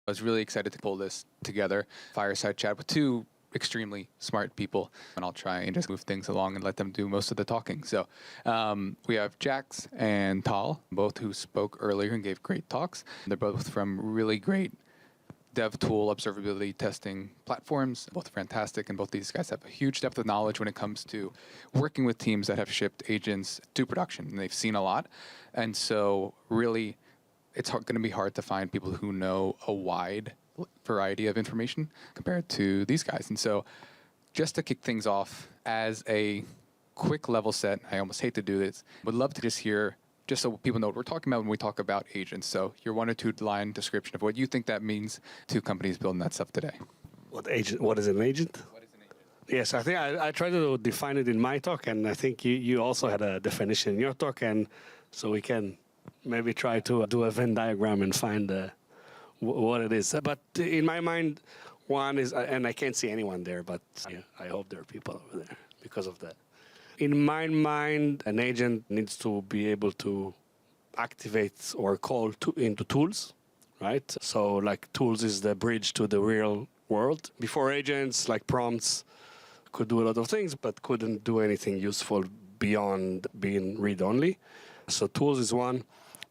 I was really excited to pull this together. Fireside chat with two extremely smart people, and I'll try and just move things along and let them do most of the talking. So we have Jacques and Tal, both who spoke earlier and gave great talks. They're both from really great dev tool observability testing platforms, both fantastic, and both these guys have a huge depth of knowledge when it comes to working with teams that have shipped agents to production, and they've seen a lot. And so really, it's going to be hard to find people who know a wide variety of information compared to these guys. And so just to kick things off, as a quick level set, I almost hate to do this, would love to just hear, just so people know what we're talking about when we talk about agents. So your 1 or 2 line description of what you think that means to companies building that stuff today. What is an agent? What is an agent? Yes, I think I tried to define it in my talk, and I think you also had a definition in your talk, and so we can maybe try to do a Venn diagram and find what it is. But in my mind, one is, and I can't see anyone there, but I hope there are people over there because of that. In my mind, an agent needs to be able to activate or call into tools, right? So like tools is the bridge to the real world. Before agents, like prompts, could do a lot of things, but couldn't do anything useful beyond being read-only. So tools is one.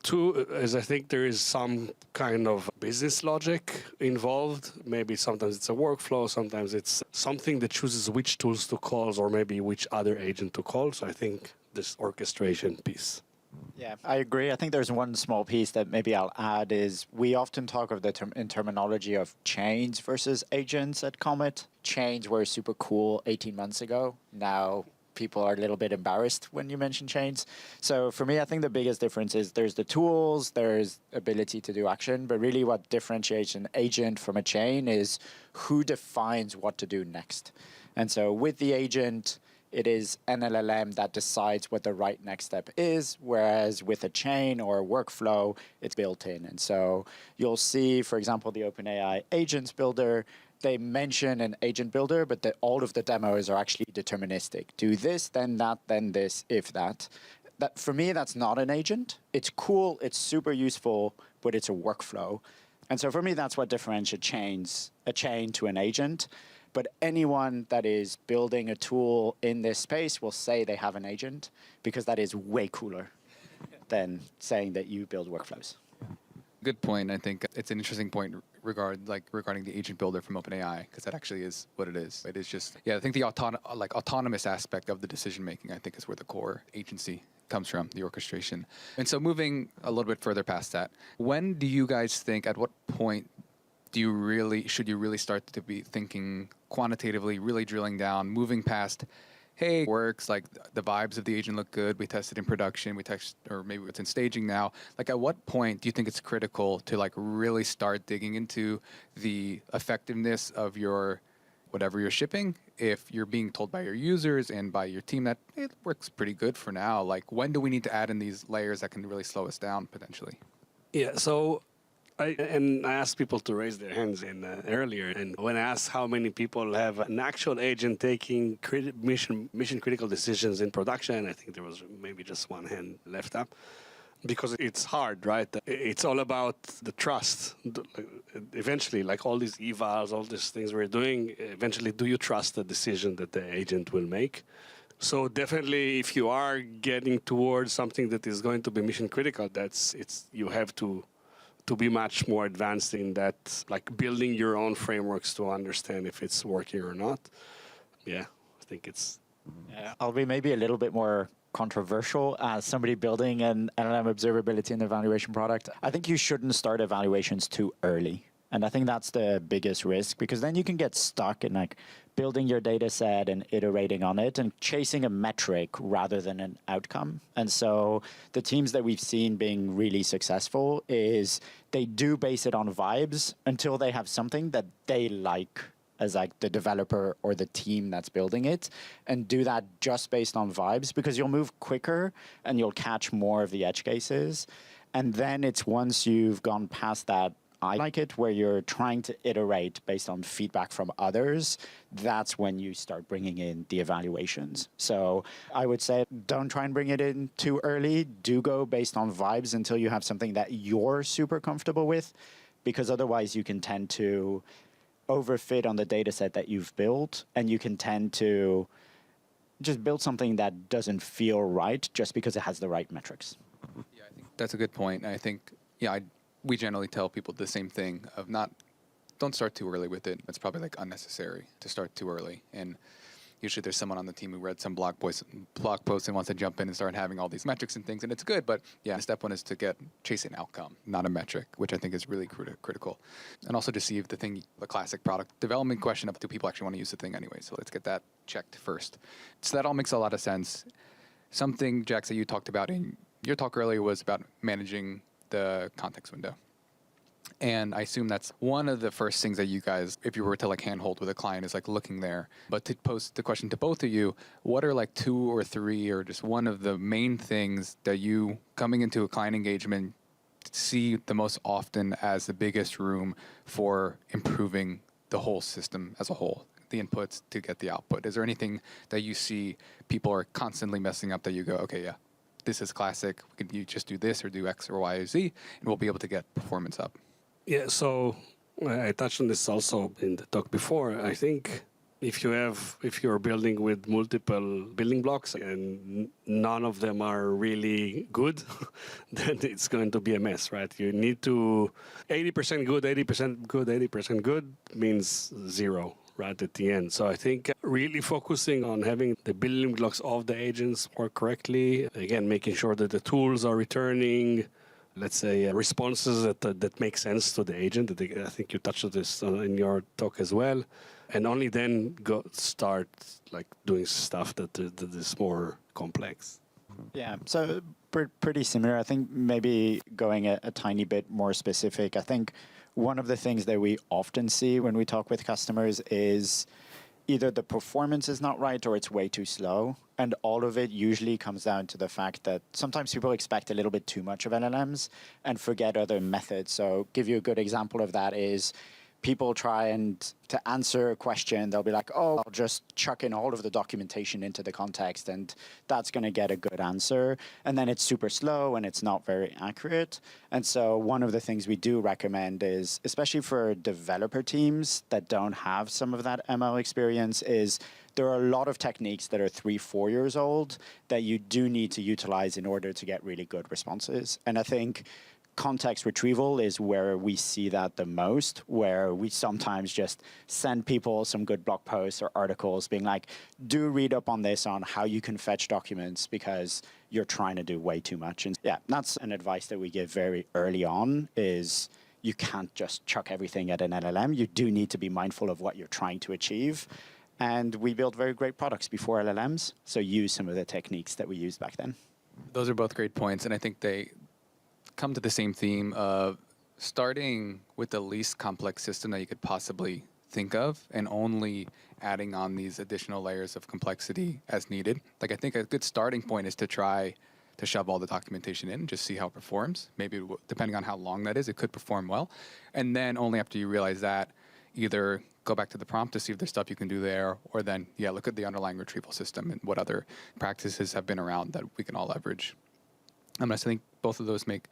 2 is I think there is some kind of business logic involved. Maybe sometimes it's a workflow, sometimes it's something that chooses which tools to call or maybe which other agent to call. So I think this orchestration piece. Yeah, I agree. I think there's one small piece that maybe I'll add is we often talk of the terminology of chains versus agents at Comet. Chains were super cool 18 months ago. Now people are a little bit embarrassed when you mention chains. So for me, I think the biggest difference is there's the tools, there's ability to do action, but really what differentiates an agent from a chain is who defines what to do next. And so with the agent, it is an LLM that decides what the right next step is, whereas with a chain or a workflow, it's built in. And so you'll see, for example, the OpenAI Agents Builder, they mention an agent builder, but all of the demos are actually deterministic. Do this, then that, then this, if that. That for me, that's not an agent. It's cool, it's super useful, but it's a workflow. And so for me, that's what differentiates a chain to an agent. But anyone that is building a tool in this space will say they have an agent because that is way cooler than saying that you build workflows. Good point. I think it's an interesting point regarding the agent builder from OpenAI, because that actually is what it is. It is just, I think the autonomous aspect of the decision making, I think, is where the core agency comes from, the orchestration. And so moving a little bit further past that, when do you guys think, at what point should you really start to be thinking quantitatively, really drilling down, moving past, hey, it works, like the vibes of the agent look good, we tested in production, or maybe it's in staging now. Like at what point do you think it's critical to like really start digging into the effectiveness of your whatever you're shipping? If you're being told by your users and by your team that it works pretty good for now, like when do we need to add in these layers that can really slow us down potentially? Yeah, so I asked people to raise their hands earlier, and when I asked how many people have an actual agent taking mission critical decisions in production, I think there was maybe just one hand left up, because it's hard, right? It's all about the trust. Eventually, like all these evals, all these things we're doing, eventually, do you trust the decision that the agent will make? So definitely, if you are getting towards something that is going to be mission critical, you have to be much more advanced in that, like building your own frameworks to understand if it's working or not. Yeah, I think it's... Yeah, I'll be maybe a little bit more controversial as somebody building an LLM observability and evaluation product. I think you shouldn't start evaluations too early. And I think that's the biggest risk, because then you can get stuck in like building your data set and iterating on it and chasing a metric rather than an outcome. And so the teams that we've seen being really successful is they do base it on vibes until they have something that they like as like the developer or the team that's building it, and do that just based on vibes, because you'll move quicker and you'll catch more of the edge cases. And then it's once you've gone past that I like it, where you're trying to iterate based on feedback from others, that's when you start bringing in the evaluations. So I would say don't try and bring it in too early. Do go based on vibes until you have something that you're super comfortable with, because otherwise you can tend to overfit on the data set that you've built, and you can tend to just build something that doesn't feel right just because it has the right metrics. Yeah, I think that's a good point. I think, we generally tell people the same thing of don't start too early with it. It's probably like unnecessary to start too early. And usually there's someone on the team who read some blog post and wants to jump in and start having all these metrics and things, and it's good. But step one is to chase an outcome, not a metric, which I think is really critical. And also to see if the classic product development question of do people actually want to use the thing anyway. So let's get that checked first. So that all makes a lot of sense. Something, Jacques, that you talked about in your talk earlier was about managing the context window. And I assume that's one of the first things that you guys, if you were to handhold with a client, is looking there. But to pose the question to both of you, what are 2 or 3 or just one of the main things that you, coming into a client engagement, see the most often as the biggest room for improving the whole system as a whole, the inputs to get the output? Is there anything that you see people are constantly messing up that you go, okay, yeah, this is classic. You just do this or do X or Y or Z, and we'll be able to get performance up? Yeah, so I touched on this also in the talk before. I think if you're building with multiple building blocks and none of them are really good, then it's going to be a mess, right? You need to 80% good, 80% good, 80% good means 0, right, at the end. So I think really focusing on having the building blocks of the agents work correctly, again, making sure that the tools are returning, let's say, responses that make sense to the agent. I think you touched on this in your talk as well. And only then start doing stuff that is more complex. Yeah, so pretty similar. I think maybe going a tiny bit more specific, I think one of the things that we often see when we talk with customers is either the performance is not right or it's way too slow. And all of it usually comes down to the fact that sometimes people expect a little bit too much of LLMs and forget other methods. So give you a good example of that is people try and to answer a question, they'll be like, oh, I'll just chuck in all of the documentation into the context and that's going to get a good answer. And then it's super slow and it's not very accurate. And so one of the things we do recommend is, especially for developer teams that don't have some of that ML experience, is there are a lot of techniques that are 3-4 years old that you do need to utilize in order to get really good responses. And I think context retrieval is where we see that the most, where we sometimes just send people some good blog posts or articles being like, do read up on this on how you can fetch documents because you're trying to do way too much. And yeah, that's an advice that we give very early on is you can't just chuck everything at an LLM. You do need to be mindful of what you're trying to achieve. And we built very great products before LLMs, so use some of the techniques that we used back then. Those are both great points, and I think they come to the same theme of starting with the least complex system that you could possibly think of and only adding on these additional layers of complexity as needed. I think a good starting point is to try to shove all the documentation in and just see how it performs. Maybe depending on how long that is, it could perform well. And then only after you realize that, either go back to the prompt to see if there's stuff you can do there, or then, look at the underlying retrieval system and what other practices have been around that we can all leverage. I think both of those make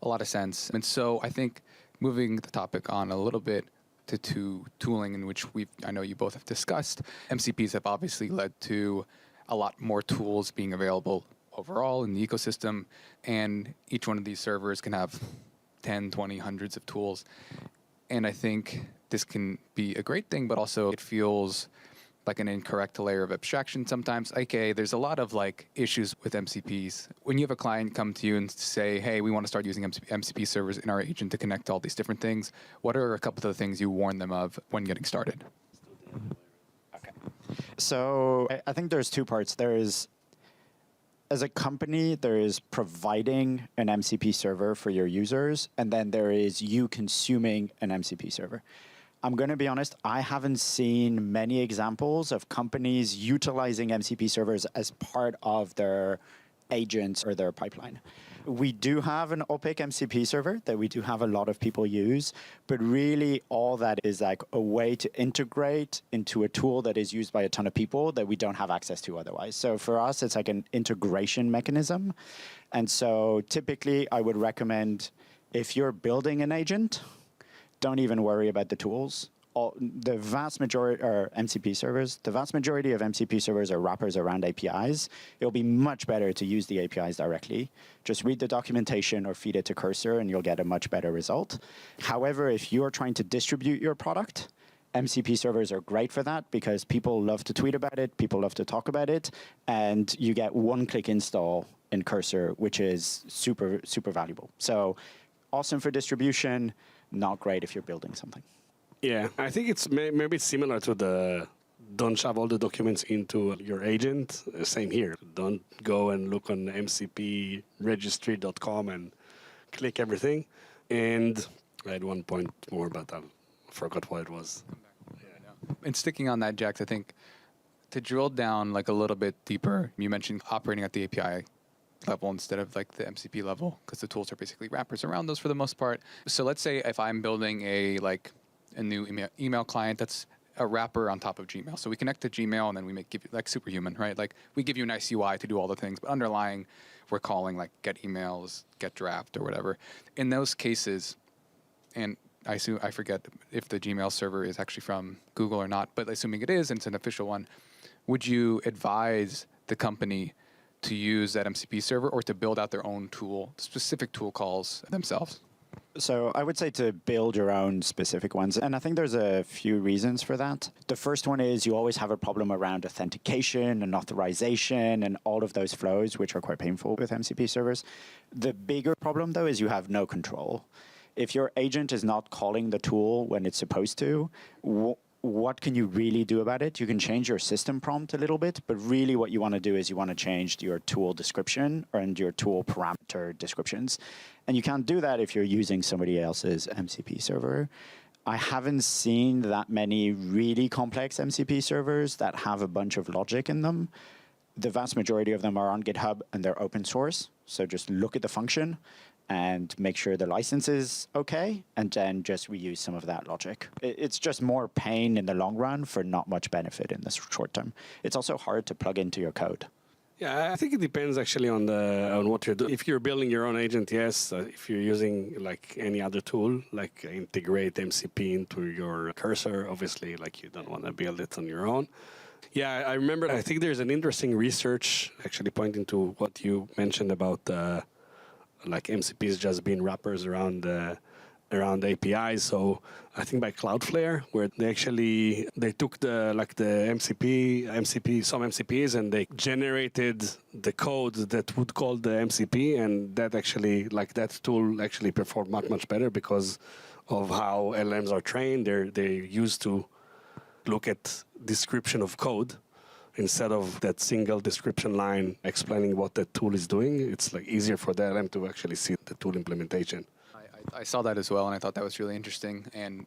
a lot of sense. And so I think moving the topic on a little bit to tooling, in which I know you both have discussed, MCPs have obviously led to a lot more tools being available overall in the ecosystem. And each one of these servers can have 10, 20, hundreds of tools. And I think this can be a great thing, but also it feels like an incorrect layer of abstraction sometimes. Okay, there's a lot of issues with MCPs. When you have a client come to you and say, hey, we want to start using MCP servers in our agent to connect to all these different things, what are a couple of the things you warn them of when getting started? Okay. So I think there's 2 parts. There is, as a company, there is providing an MCP server for your users, and then there is you consuming an MCP server. I'm going to be honest, I haven't seen many examples of companies utilizing MCP servers as part of their agents or their pipeline. We do have an OPIC MCP server that we do have a lot of people use, but really all that is a way to integrate into a tool that is used by a ton of people that we don't have access to otherwise. So for us, it's an integration mechanism. And so typically I would recommend if you're building an agent, don't even worry about the tools. The vast majority are MCP servers. The vast majority of MCP servers are wrappers around APIs. It'll be much better to use the APIs directly. Just read the documentation or feed it to Cursor, and you'll get a much better result. However, if you're trying to distribute your product, MCP servers are great for that because people love to tweet about it, people love to talk about it, and you get one-click install in Cursor, which is super, super valuable. So awesome for distribution, not great if you're building something. Yeah, I think it's maybe it's similar to the don't shove all the documents into your agent. Same here. Don't go and look on mcpregistry.com and click everything. And I had one point more, but I forgot what it was. And sticking on that, Jacques, I think to drill down like a little bit deeper, you mentioned operating at the API level instead of like the MCP level because the tools are basically wrappers around those for the most part. So let's say if I'm building a new email client that's a wrapper on top of Gmail. So we connect to Gmail and then we give you like superhuman, right? Like we give you a nice UI to do all the things, but underlying we're calling like get emails, get draft or whatever. In those cases, and I forget if the Gmail server is actually from Google or not, but assuming it is and it's an official one, would you advise the company to use that MCP server or to build out their own tool, specific tool calls themselves? So I would say to build your own specific ones. And I think there's a few reasons for that. The first one is you always have a problem around authentication and authorization and all of those flows, which are quite painful with MCP servers. The bigger problem, though, is you have no control. If your agent is not calling the tool when it's supposed to, what can you really do about it? You can change your system prompt a little bit, but really what you want to do is you want to change your tool description and your tool parameter descriptions. And you can't do that if you're using somebody else's MCP server. I haven't seen that many really complex MCP servers that have a bunch of logic in them. The vast majority of them are on GitHub and they're open source. So just look at the function and make sure the license is okay, and then just reuse some of that logic. It's just more pain in the long run for not much benefit in the short term. It's also hard to plug into your code. Yeah, I think it depends actually on what you're doing. If you're building your own agent, yes. If you're using like any other tool, like integrate MCP into your Cursor, obviously, like you don't want to build it on your own. Yeah, I remember. I think there's an interesting research actually pointing to what you mentioned about like MCPs just being wrappers around APIs. So I think by Cloudflare, where they took some MCPs and they generated the code that would call the MCP, and that actually that tool actually performed much better because of how LLMs are trained. They're used to look at description of code instead of that single description line explaining what the tool is doing. It's like easier for the LM to actually see the tool implementation. I saw that as well, and I thought that was really interesting. And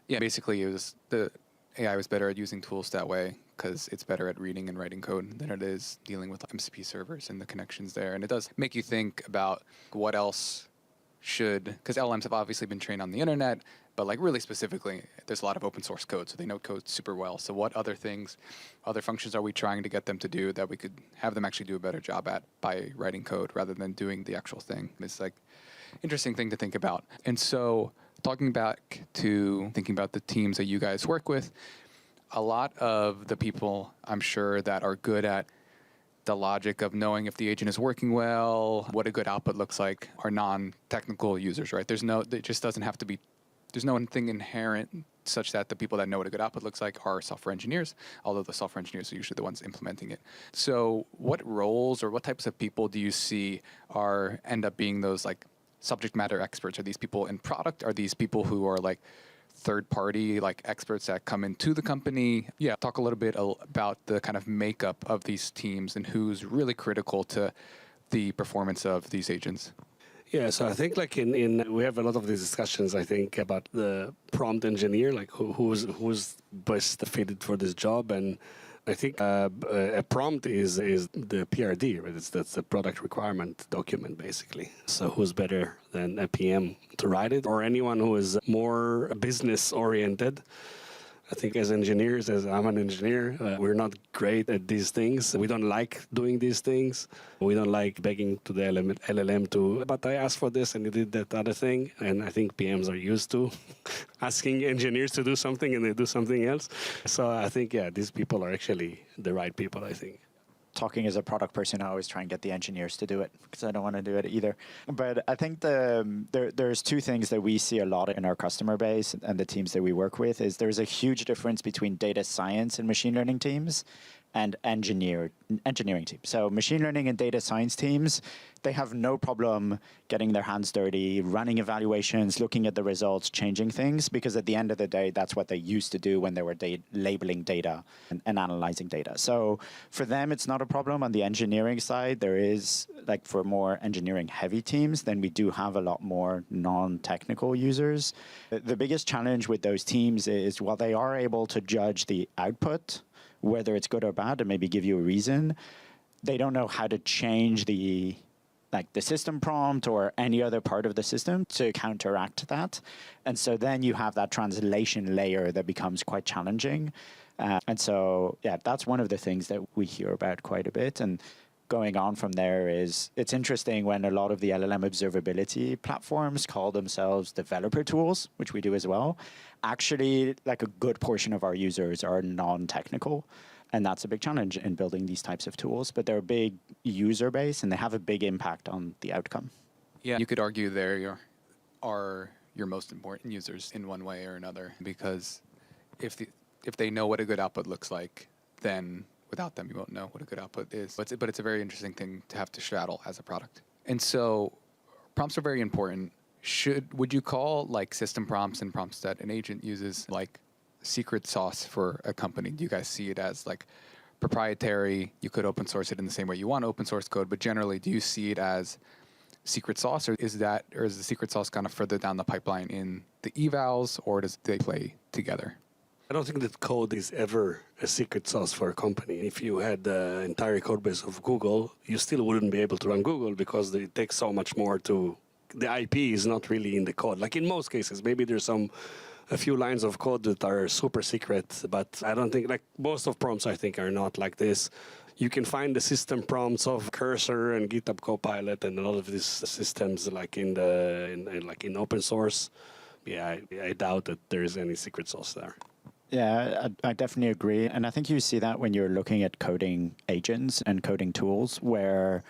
yeah, basically, the AI was better at using tools that way because it's better at reading and writing code than it is dealing with MCP servers and the connections there. And it does make you think about what else because LLMs have obviously been trained on the internet, but like really specifically, there's a lot of open source code, so they know code super well. So what other functions are we trying to get them to do that we could have them actually do a better job at by writing code rather than doing the actual thing? It's like interesting thing to think about. And so talking back to thinking about the teams that you guys work with, a lot of the people I'm sure that are good at the logic of knowing if the agent is working well, what a good output looks like, are non-technical users, right? There's no one thing inherent such that the people that know what a good output looks like are software engineers, although the software engineers are usually the ones implementing it. So what roles or what types of people do you see end up being those like subject matter experts? Are these people in product? Are these people who are like third-party like experts that come into the company? Yeah, talk a little bit about the kind of makeup of these teams and who's really critical to the performance of these agents. Yeah, so I think like we have a lot of these discussions, I think, about the prompt engineer, like who's best fitted for this job. And I think a prompt is the PRD, right? That's the product requirement document, basically. So who's better than a PM to write it, or anyone who is more business oriented? I think as engineers, as I'm an engineer, we're not great at these things. We don't like doing these things. We don't like begging to the LLM to, but I asked for this and you did that other thing. And I think PMs are used to asking engineers to do something and they do something else. So I think, yeah, these people are actually the right people, I think. Talking as a product person, I always try and get the engineers to do it because I don't want to do it either. But I think there's two things that we see a lot in our customer base and the teams that we work with is there's a huge difference between data science and machine learning teams and engineering teams. So machine learning and data science teams, they have no problem getting their hands dirty, running evaluations, looking at the results, changing things, because at the end of the day, that's what they used to do when they were labeling data and analyzing data. So for them, it's not a problem. On the engineering side, there is, like for more engineering heavy teams, then we do have a lot more non-technical users. The biggest challenge with those teams is while they are able to judge the output, whether it's good or bad, and maybe give you a reason, they don't know how to change the system prompt or any other part of the system to counteract that. And so then you have that translation layer that becomes quite challenging. And so, yeah, that's one of the things that we hear about quite a bit. And going on from there is, it's interesting when a lot of the LLM observability platforms call themselves developer tools, which we do as well. Actually, like a good portion of our users are non-technical. And that's a big challenge in building these types of tools. But they're a big user base, and they have a big impact on the outcome. Yeah, you could argue are your most important users in one way or another, because if they know what a good output looks like, then without them, you won't know what a good output is. But it's a very interesting thing to have to straddle as a product. And so prompts are very important. Would you call like system prompts and prompts that an agent uses like secret sauce for a company? Do you guys see it as like proprietary? You could open source it in the same way you want to open source code, but generally, do you see it as secret sauce, or is the secret sauce kind of further down the pipeline in the evals, or does they play together? I don't think that code is ever a secret sauce for a company. If you had the entire code base of Google, you still wouldn't be able to run Google because it takes so much more to... The IP is not really in the code. Like in most cases, maybe there's a few lines of code that are super secret, but I don't think, like most of prompts I think are not like this. You can find the system prompts of Cursor and GitHub Copilot and a lot of these systems like in open source. Yeah, I doubt that there is any secret sauce there. Yeah, I definitely agree. And I think you see that when you're looking at coding agents and coding tools where,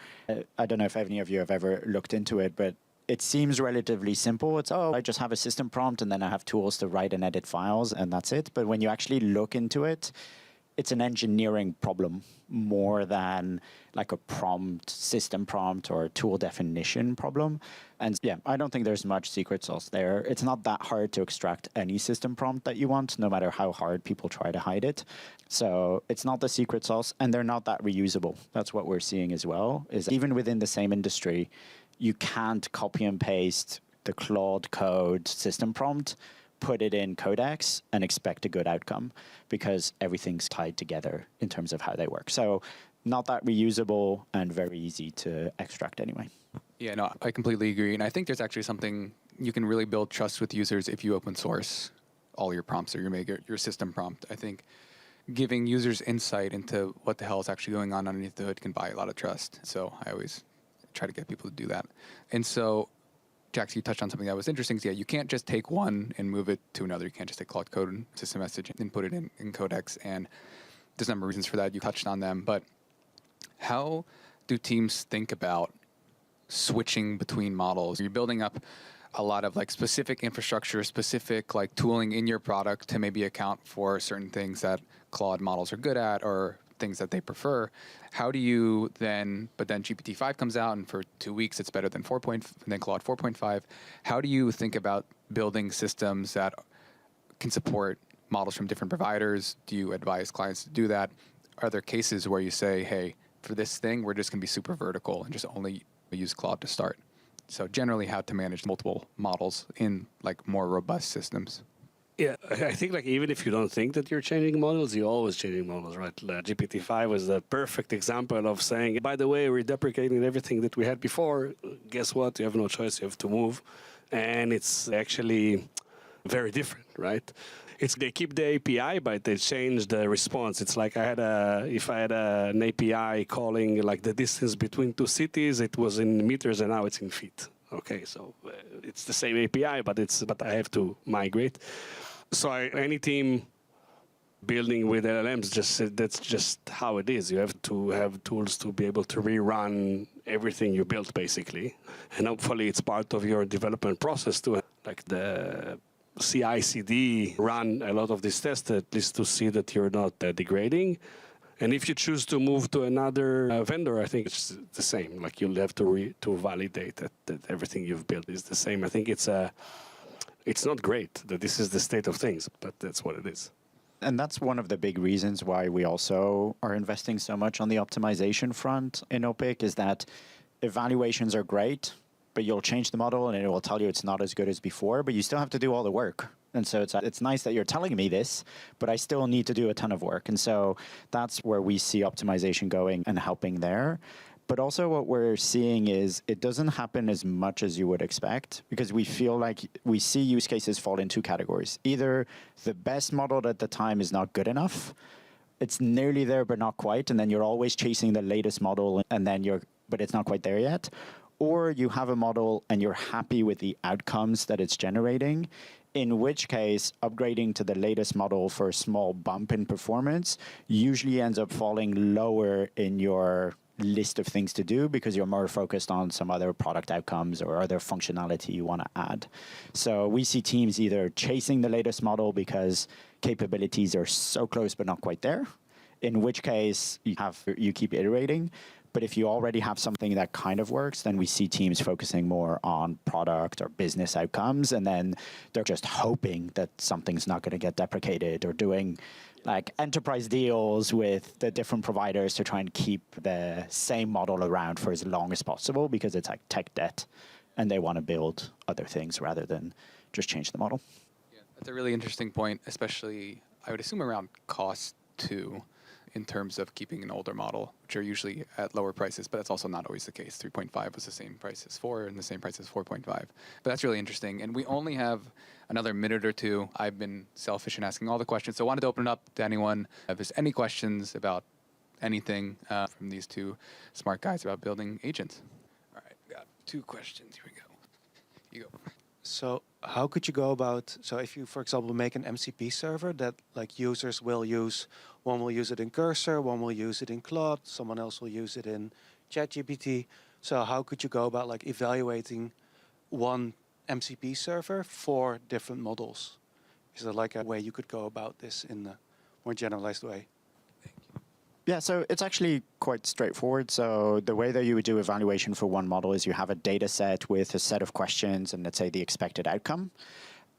I don't know if any of you have ever looked into it, but it seems relatively simple. It's, I just have a system prompt and then I have tools to write and edit files and that's it. But when you actually look into it, it's an engineering problem more than like a prompt, system prompt or tool definition problem. And yeah, I don't think there's much secret sauce there. It's not that hard to extract any system prompt that you want, no matter how hard people try to hide it. So it's not the secret sauce, and they're not that reusable. That's what we're seeing as well, is even within the same industry, you can't copy and paste the Claude code system prompt, put it in Codex, and expect a good outcome because everything's tied together in terms of how they work. So not that reusable and very easy to extract anyway. Yeah, no, I completely agree. And I think there's actually something you can really build trust with users if you open source all your prompts or your system prompt. I think giving users insight into what the hell is actually going on underneath the hood can buy a lot of trust. So I always try to get people to do that. And so, Jacques, you touched on something that was interesting. So yeah, you can't just take one and move it to another. You can't just take Claude Code and system message and put it in Codex. And there's a number of reasons for that. You touched on them. But how do teams think about switching between models? You're building up a lot of like specific infrastructure, specific like tooling in your product to maybe account for certain things that Claude models are good at or things that they prefer. How do you then, but then GPT-5 comes out and for 2 weeks it's better than than Claude 4.5. How do you think about building systems that can support models from different providers? Do you advise clients to do that? Are there cases where you say, hey, for this thing, we're just going to be super vertical and just only use Claude to start? So generally how to manage multiple models in like more robust systems. Yeah, I think like even if you don't think that you're changing models, you're always changing models, right? GPT-5 was the perfect example of saying, by the way, we're deprecating everything that we had before. Guess what? You have no choice. You have to move. And it's actually very different, right? they keep the API, but they change the response. It's like if I had an API calling like the distance between two cities, it was in meters and now it's in feet. Okay, so it's the same API, but I have to migrate. So any team building with LLMs, that's just how it is. You have to have tools to be able to rerun everything you built, basically. And hopefully it's part of your development process to like the CI/CD run a lot of these tests, at least to see that you're not degrading. And if you choose to move to another vendor, I think it's the same. Like you'll have to validate that everything you've built is the same. I think it's not great that this is the state of things, but that's what it is. And that's one of the big reasons why we also are investing so much on the optimization front in OPIC, is that evaluations are great, but you'll change the model and it will tell you it's not as good as before, but you still have to do all the work. And so it's nice that you're telling me this, but I still need to do a ton of work. And so that's where we see optimization going and helping there. But also what we're seeing is it doesn't happen as much as you would expect, because we feel like we see use cases fall in two categories. Either the best model at the time is not good enough, it's nearly there but not quite, and then you're always chasing the latest model but it's not quite there yet. Or you have a model and you're happy with the outcomes that it's generating, in which case upgrading to the latest model for a small bump in performance usually ends up falling lower in your list of things to do because you're more focused on some other product outcomes or other functionality you want to add. So we see teams either chasing the latest model because capabilities are so close but not quite there, in which case you keep iterating. But if you already have something that kind of works, then we see teams focusing more on product or business outcomes, and then they're just hoping that something's not going to get deprecated, or doing like enterprise deals with the different providers to try and keep the same model around for as long as possible, because it's like tech debt and they want to build other things rather than just change the model. Yeah, that's a really interesting point, especially I would assume around cost too, in terms of keeping an older model, which are usually at lower prices, but that's also not always the case. 3.5 was the same price as 4 and the same price as 4.5. But that's really interesting. And we only have another minute or two. I've been selfish in asking all the questions, so I wanted to open it up to anyone. If there's any questions about anything from these two smart guys about building agents. All right, we got 2 questions. Here we go. You go. So how could you go about, so if you, for example, make an MCP server that like users will use, one will use it in Cursor, one will use it in Claude, someone else will use it in ChatGPT. So how could you go about like evaluating one MCP server for different models? Is there like a way you could go about this in a more generalized way? Yeah, so it's actually quite straightforward. So the way that you would do evaluation for one model is you have a data set with a set of questions and, let's say, the expected outcome.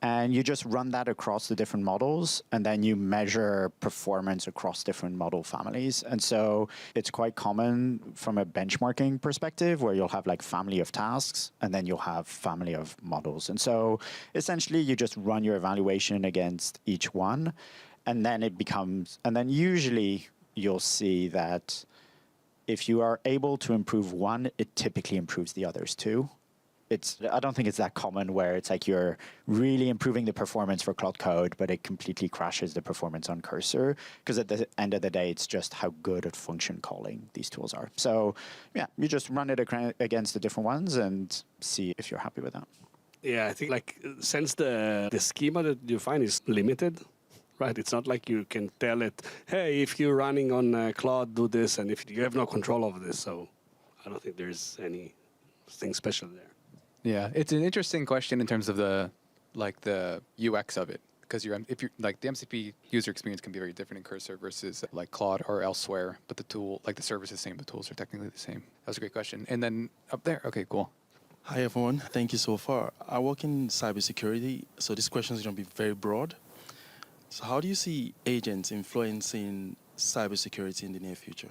And you just run that across the different models, and then you measure performance across different model families. And so it's quite common from a benchmarking perspective, where you'll have like family of tasks, and then you'll have family of models. And so essentially you just run your evaluation against each one, and then usually you'll see that if you are able to improve one, it typically improves the others too. I don't think it's that common where it's like you're really improving the performance for Cloud Code, but it completely crashes the performance on Cursor, because at the end of the day, it's just how good at function calling these tools are. So yeah, you just run it against the different ones and see if you're happy with that. Yeah, I think like since the schema that you find is limited, right? It's not like you can tell it, hey, if you're running on Claude, do this, and if you have no control over this. So I don't think there's anything special there. Yeah, it's an interesting question in terms of the UX of it, because if you're like the MCP user experience can be very different in Cursor versus like Claude or elsewhere, but the tool, like the service is the same, the tools are technically the same. That was a great question. And then up there, okay, cool. Hi everyone, thank you so far. I work in cybersecurity, so this question is going to be very broad. So how do you see agents influencing cybersecurity in the near future?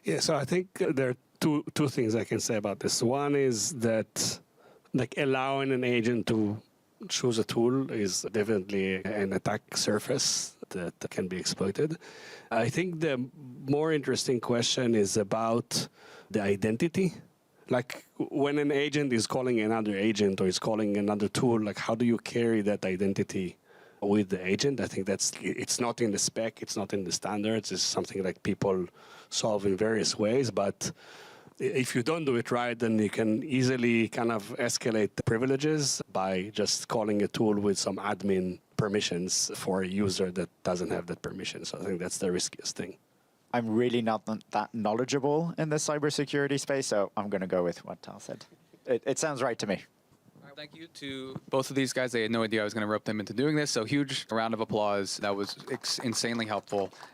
Yeah, so I think there are two things I can say about this. One is that like allowing an agent to choose a tool is definitely an attack surface that can be exploited. I think the more interesting question is about the identity. Like when an agent is calling another agent or is calling another tool, like how do you carry that identity with the agent. I think it's not in the spec, it's not in the standards. It's something like people solve in various ways, but if you don't do it right, then you can easily kind of escalate the privileges by just calling a tool with some admin permissions for a user that doesn't have that permission. So I think that's the riskiest thing. I'm really not that knowledgeable in the cybersecurity space, so I'm going to go with what Tal said. It sounds right to me. Thank you to both of these guys. They had no idea I was going to rope them into doing this. So huge round of applause. That was insanely helpful.